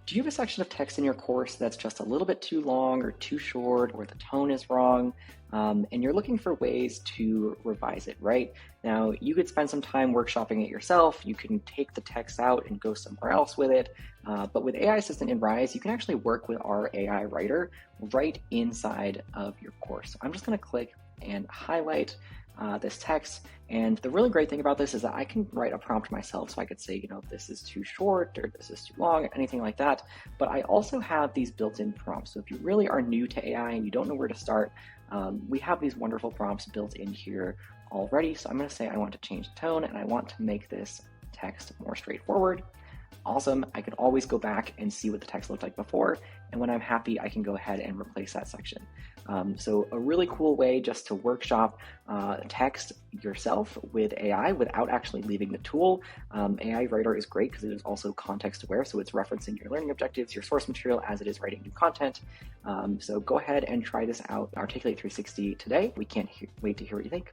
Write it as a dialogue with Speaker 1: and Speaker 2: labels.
Speaker 1: Do you have a section of text in your course that's just a little bit too long or too short, or the tone is wrong, and you're looking for ways to revise it, right? Now, you could spend some time workshopping it yourself. You can take the text out and go somewhere else with it. But with AI Assistant in Rise, you can actually work with our AI writer right inside of your course. So I'm just going to click and highlight this text. And the really great thing about this is that I can write a prompt myself. So I could say, this is too short or this is too long, anything like that. But I also have these built-in prompts. So if you really are new to AI and you don't know where to start, we have these wonderful prompts built in here already. So I'm going to say I want to change the tone and I want to make this text more straightforward. Awesome. I can always go back and see what the text looked like before. And when I'm happy, I can go ahead and replace that section. So a really cool way just to workshop text yourself with AI without actually leaving the tool. AI Writer is great because it is also context aware. So it's referencing your learning objectives, your source material as it is writing new content. So go ahead and try this out, Articulate 360 today. We can't wait to hear what you think.